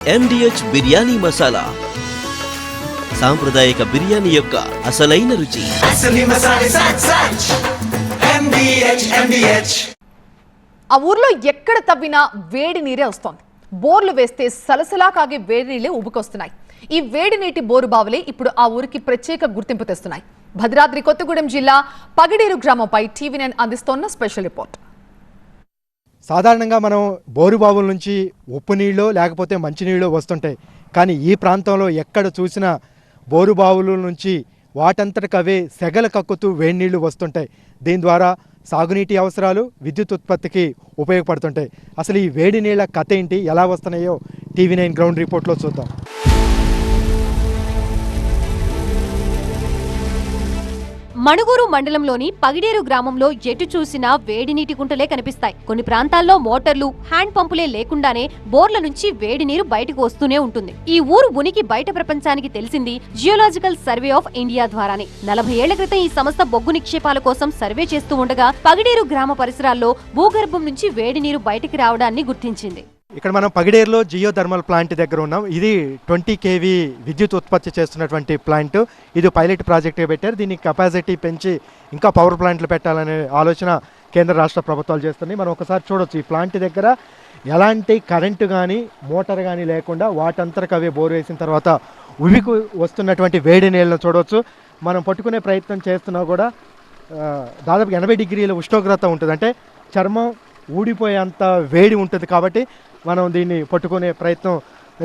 MDH biryani masala సాంప్రదాయక బిర్యానీ యొక్క అసలైన రుచి. ఆ ఊర్లో ఎక్కడ తవ్వినా వేడి నీరే వస్తోంది. బోర్లు వేస్తే సలసలా కాగే వేడి నీళ్లే ఉబుకొస్తున్నాయి. ఈ వేడి నీటి బోరు బావులే ఇప్పుడు ఆ ఊరికి ప్రత్యేక గుర్తింపు తెస్తున్నాయి. భద్రాద్రి కొత్తగూడెం జిల్లా పగిడేరు గ్రామంపై TV9 అందిస్తోన్న స్పెషల్ రిపోర్ట్. సాధారణంగా మనం బోరుబావుల నుంచి ఉప్పు నీళ్ళు లేకపోతే మంచినీళ్ళు వస్తుంటాయి. కానీ ఈ ప్రాంతంలో ఎక్కడ చూసినా బోరుబావుల నుంచి వాటంతటికవే సెగల కక్కుతూ వేడి నీళ్లు వస్తుంటాయి. దీని ద్వారా సాగునీటి అవసరాలు, విద్యుత్ ఉత్పత్తికి ఉపయోగపడుతుంటాయి. అసలు ఈ వేడి నీళ్ళ కథ ఏంటి, ఎలా వస్తున్నాయో TV9 గ్రౌండ్ రిపోర్ట్లో చూద్దాం. మణుగూరు మండలంలోని పగిడేరు గ్రామంలో ఎటు చూసినా వేడి నీటి గుంటలే కనిపిస్తాయి. కొన్ని ప్రాంతాల్లో మోటార్లు, హ్యాండ్ పంపులే లేకుండానే బోర్ల నుంచి వేడి నీరు బయటకు వస్తూనే ఉంటుంది. ఈ ఊరు ఉనికి బయట ప్రపంచానికి తెలిసింది జియోలాజికల్ సర్వే ఆఫ్ ఇండియా ద్వారానే. 40 ఏళ్ల క్రితం ఈ సంస్థ బొగ్గు నిక్షేపాల కోసం సర్వే చేస్తూ ఉండగా పగిడేరు గ్రామ పరిసరాల్లో భూగర్భం నుంచి వేడి నీరు బయటికి రావడాన్ని గుర్తించింది. ఇక్కడ మనం పగిడేరులో జియో థర్మల్ ప్లాంట్ దగ్గర ఉన్నాం. ఇది 20 kV విద్యుత్ ఉత్పత్తి చేస్తున్నటువంటి ప్లాంట్. ఇది పైలట్ ప్రాజెక్ట్గా పెట్టారు. దీని కెపాసిటీ పెంచి ఇంకా పవర్ ప్లాంట్లు పెట్టాలనే ఆలోచన కేంద్ర రాష్ట్ర ప్రభుత్వాలు చేస్తున్నాయి. మనం ఒకసారి చూడొచ్చు, ఈ ప్లాంట్ దగ్గర ఎలాంటి కరెంటు కానీ మోటార్ కానీ లేకుండా వాటంతరకు అవే బోర్ వేసిన తర్వాత ఉవికి వస్తున్నటువంటి వేడి నీళ్ళను చూడవచ్చు. మనం పట్టుకునే ప్రయత్నం చేస్తున్నా కూడా దాదాపు 80 degrees ఉష్ణోగ్రత ఉంటుంది. అంటే చర్మం ఊడిపోయేంత వేడి ఉంటుంది. కాబట్టి మనం దీన్ని పట్టుకునే ప్రయత్నం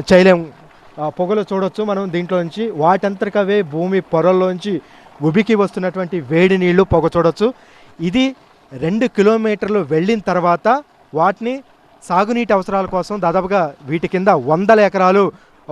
చేయలేము. పొగలు చూడొచ్చు మనం దీంట్లో నుంచి. వాటంతరికవే భూమి పొరల్లోంచి ఉబికి వస్తున్నటువంటి వేడి నీళ్లు పొగ చూడొచ్చు. ఇది 2 కిలోమీటర్లు వెళ్ళిన తర్వాత వాటిని సాగునీటి అవసరాల కోసం దాదాపుగా వీటి కింద 100 ఎకరాలు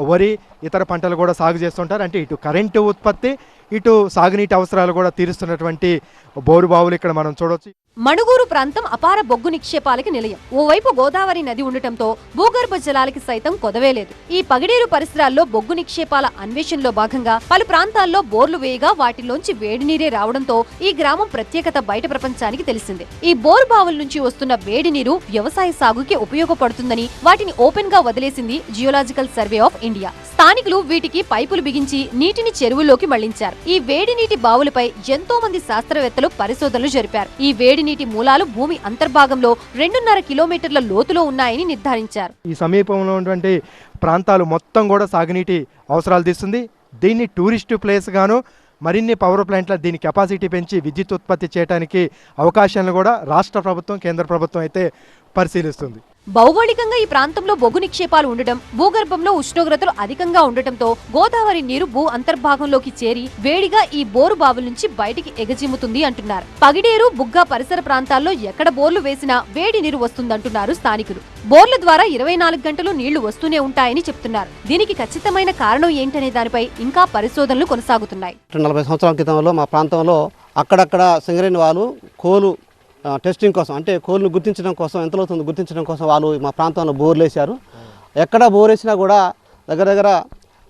వరి, ఇతర పంటలు కూడా సాగు చేస్తుంటారు. అంటే ఇటు కరెంటు ఉత్పత్తి, ఇటు సాగునీటి అవసరాలు కూడా తీరుస్తున్నటువంటి బోరుబావులు ఇక్కడ మనం చూడొచ్చు. మణుగూరు ప్రాంతం అపార బొగ్గు నిక్షేపాలకి నిలయం. ఓవైపు గోదావరి నది ఉండటంతో భూగర్భ జలాలకి సైతం కొదవేలేదు. ఈ పగిడేరు పరిసరాల్లో బొగ్గు నిక్షేపాల అన్వేషణలో భాగంగా పలు ప్రాంతాల్లో బోర్లు వేయగా వాటిలోంచి వేడి నీరే రావడంతో ఈ గ్రామం ప్రత్యేకత బయట ప్రపంచానికి తెలిసింది. ఈ బోరు బావుల నుంచి వస్తున్న వేడి నీరు వ్యవసాయ సాగుకి ఉపయోగపడుతుందని వాటిని ఓపెన్ గా వదిలేసింది జియోలాజికల్ సర్వే ఆఫ్ ఇండియా. స్థానికులు వీటికి పైపులు బిగించి నీటిని చెరువుల్లోకి మళ్లించారు. ఈ వేడి నీటి బావులపై ఎంతో మంది శాస్త్రవేత్తలు పరిశోధనలు జరిపారు. ఈ వేడి నీటి మూలాలు భూమి అంతర్భాగంలో 2.5 కిలోమీటర్ల లోతులో ఉన్నాయని నిర్ధారించారు. ఈ సమీపంలో ఉన్నటువంటి ప్రాంతాలు మొత్తం కూడా సాగునీటి అవసరాలు తీస్తుంది. దీన్ని టూరిస్టు ప్లేస్ గాను మరిన్ని పవర్ ప్లాంట్ల దీని కెపాసిటీ పెంచి విద్యుత్ ఉత్పత్తి చేయడానికి అవకాశాలను కూడా రాష్ట్ర ప్రభుత్వం, కేంద్ర ప్రభుత్వం అయితే పరిశీలిస్తుంది. భౌగోళికంగా ఈ ప్రాంతంలో బొగ్గు నిక్షేపాలు ఉండటం, భూగర్భంలో ఉష్ణోగ్రతలు అధికంగా ఉండటంతో గోదావరి నీరు భూ అంతర్భాగంలోకి చేరి వేడిగా ఈ బోరు బావుల నుంచి బయటికి ఎగజిమ్ముతుంది అంటున్నారు. పగిడేరు, బుగ్గ పరిసర ప్రాంతాల్లో ఎక్కడ బోర్లు వేసినా వేడి నీరు వస్తుందంటున్నారు స్థానికులు. బోర్ల ద్వారా 24 గంటలు నీళ్లు వస్తూనే ఉంటాయని చెప్తున్నారు. దీనికి ఖచ్చితమైన కారణం ఏంటనే దానిపై ఇంకా పరిశోధనలు కొనసాగుతున్నాయి. 40 సంవత్సరాల క్రితంలో మా ప్రాంతంలో అక్కడక్కడ సింగరేణి వాళ్ళు కోలు టెస్టింగ్ కోసం, అంటే కోళ్ళను గుర్తించడం కోసం, ఎంత లోతుందో గుర్తించడం కోసం వాళ్ళు మా ప్రాంతంలో బోర్లు వేశారు. ఎక్కడ బోర్ వేసినా కూడా దగ్గర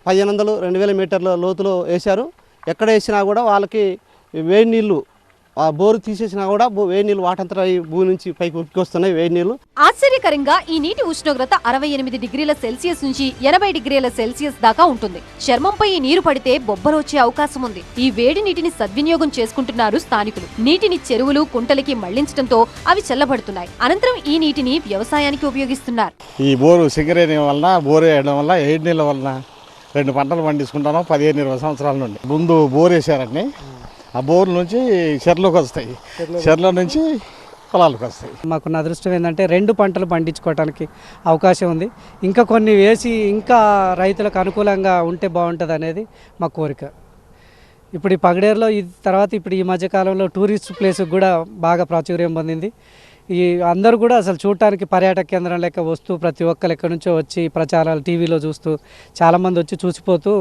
1500-2000 మీటర్ల లోతులో వేశారు. ఎక్కడ వేసినా కూడా వాళ్ళకి వేడి నీళ్లు, ఆ బోరు తీసేసినా కూడా వేడి నీళ్లు వాటంతటా భూమి నుంచి పైకి ఉక్కి వస్తున్నాయి వేడి నీళ్లు. ఆశ్చర్యకరంగా ఈ నీటి ఉష్ణోగ్రత 68 డిగ్రీల సెల్సియస్ నుంచి 80 డిగ్రీల సెల్సియస్ దాకా ఉంటుంది. చర్మంపై ఈ నీరు పడితే బొబ్బలు వచ్చే అవకాశం ఉంది. ఈ వేడి నీటిని సద్వినియోగం చేసుకుంటున్నారు స్థానికులు. నీటిని చెరువులు, కుంటలకి మళ్లించడంతో అవి చల్లబడుతున్నాయి. అనంతరం ఈ నీటిని వ్యవసాయానికి ఉపయోగిస్తున్నారు. ఈ బోరు సింగరేణి వలన, బోరు వేయడం వల్ల, వేడి నీళ్ళ వలన 2 పంటలు పండించుకుంటాను 15-20 సంవత్సరాల నుండి. ముందు బోర్ వేసారని ఆ బోర్ల నుంచి చెర్లోకి వస్తాయి, చెర్ల నుంచి పొలాలకు వస్తాయి. మాకున్న అదృష్టం ఏంటంటే 2 పంటలు పండించుకోవడానికి అవకాశం ఉంది. ఇంకా కొన్ని వేసి ఇంకా రైతులకు అనుకూలంగా ఉంటే బాగుంటుంది అనేది మా కోరిక. ఇప్పుడు ఈ పగిడేరులో ఇప్పుడు ఈ మధ్యకాలంలో టూరిస్ట్ ప్లేస్కి కూడా బాగా ప్రాచుర్యం పొందింది. ఈ అందరూ కూడా అసలు చూడటానికి పర్యాటక కేంద్రం లెక్క వస్తూ ప్రతి ఒక్కరు ఎక్కడి నుంచో వచ్చి ప్రచారాలు టీవీలో చూస్తూ చాలామంది వచ్చి చూసిపోతూ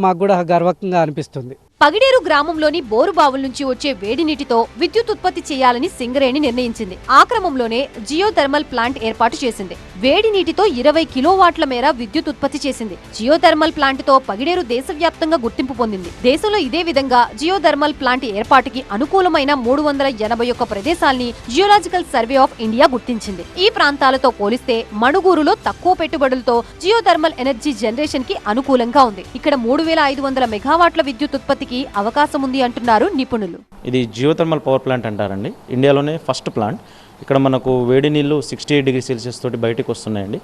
మాకు కూడా గర్వంగా అనిపిస్తుంది. పగిడేరు గ్రామంలోని బోరు బావుల నుంచి వచ్చే వేడి నీటితో విద్యుత్ ఉత్పత్తి చేయాలని సింగరేణి నిర్ణయించింది. ఆ క్రమంలోనే జియోథర్మల్ ప్లాంట్ ఏర్పాటు చేసింది. వేడి నీటితో 20 కిలోవాట్ల మేర విద్యుత్ ఉత్పత్తి చేసింది. జియోథర్మల్ ప్లాంట్ తో పగిడేరు దేశవ్యాప్తంగా గుర్తింపు పొందింది. దేశంలో ఇదే విధంగా జియోథర్మల్ ప్లాంట్ ఏర్పాటుకి అనుకూలమైన 381 ప్రదేశాల్ని జియోలాజికల్ సర్వే ఆఫ్ ఇండియా గుర్తించింది. ఈ ప్రాంతాలతో పోలిస్తే మణుగూరులో తక్కువ పెట్టుబడులతో జియోథర్మల్ ఎనర్జీ జనరేషన్ కి అనుకూలంగా ఉంది. ఇక్కడ 3500 మెగావాట్ల విద్యుత్ ఉత్పత్తికి అవకాశం ఉంది అంటున్నారు నిపుణులు. ఇది జియోథర్మల్ పవర్ ప్లాంట్ అంటారండి. ఇండియాలోనే ఫస్ట్ ప్లాంట్. ఇక్కడ మనకు వేడి నీళ్ళు 68 డిగ్రీ సెల్సియస్ తోటి బయటకు వస్తున్నాయండి.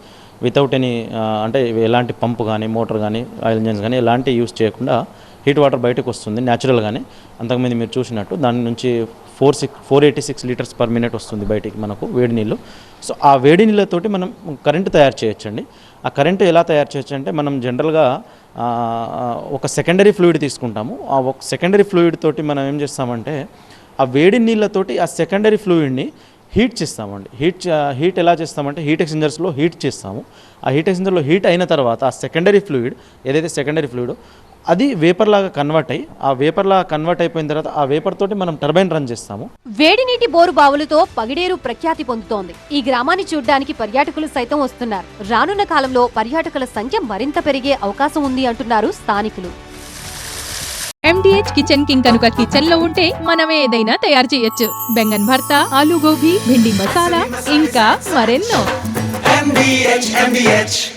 వితౌట్ ఎనీ అంటే ఎలాంటి పంపు కానీ మోటార్ కానీ ఆయిల్ ఇంజన్స్ కానీ ఎలాంటి యూస్ చేయకుండా హీట్ వాటర్ బయటకు వస్తుంది న్యాచురల్గానే. అంతకుముందు మీరు చూసినట్టు దాని నుంచి 486 లీటర్స్ పర్ మినిట్ వస్తుంది బయటికి మనకు వేడి నీళ్ళు. సో ఆ వేడి నీళ్ళతోటి మనం కరెంటు తయారు చేయొచ్చండి. ఆ కరెంటు ఎలా తయారు చేయొచ్చు అంటే మనం జనరల్గా ఒక సెకండరీ ఫ్లూయిడ్ తీసుకుంటాము. ఆ ఒక సెకండరీ ఫ్లూయిడ్ తోటి మనం ఏం చేస్తామంటే ఆ వేడి నీళ్ళతోటి ఆ సెకండరీ ఫ్లూయిడ్ని హీట్ చేస్తామండి. హీట్ ఎలా చేస్తామంటే హీట్ ఎక్స్చేంజర్స్లో హీట్ చేస్తాము. ఆ హీట్ ఎక్స్చేంజర్లో హీట్ అయిన తర్వాత ఆ సెకండరీ ఫ్లూయిడ్ ఏదైతే సెకండరీ ఫ్లూయిడ్ అది వేపర్ లాగా కన్వర్ట్ అయ్యి ఆ వేపర్ లాగా కన్వర్ట్ అయిపోయిన తర్వాత ఆ వేపర్ తోటి మనం టర్బైన్ రన్ చేస్తాము. వేడి నీటి బోరు బావులతో పగిడేరు ప్రఖ్యాతి పొందుతోంది. ఈ గ్రామాన్ని చూడ్డానికి పర్యాటకులు సైతం వస్తున్నారు. రానున్న కాలంలో పర్యాటకుల సంఖ్య మరింత పెరిగే అవకాశం ఉంది అంటున్నారు స్థానికులు. MDH కిచెన్ కింగ్ కనుక కిచెన్ లో ఉంటే మనం ఏదైనా తయారు చేయొచ్చు. బెంగన్ భర్త, ఆలు గోబీ, భిండి మసాలా ఇంకా మరెన్నో.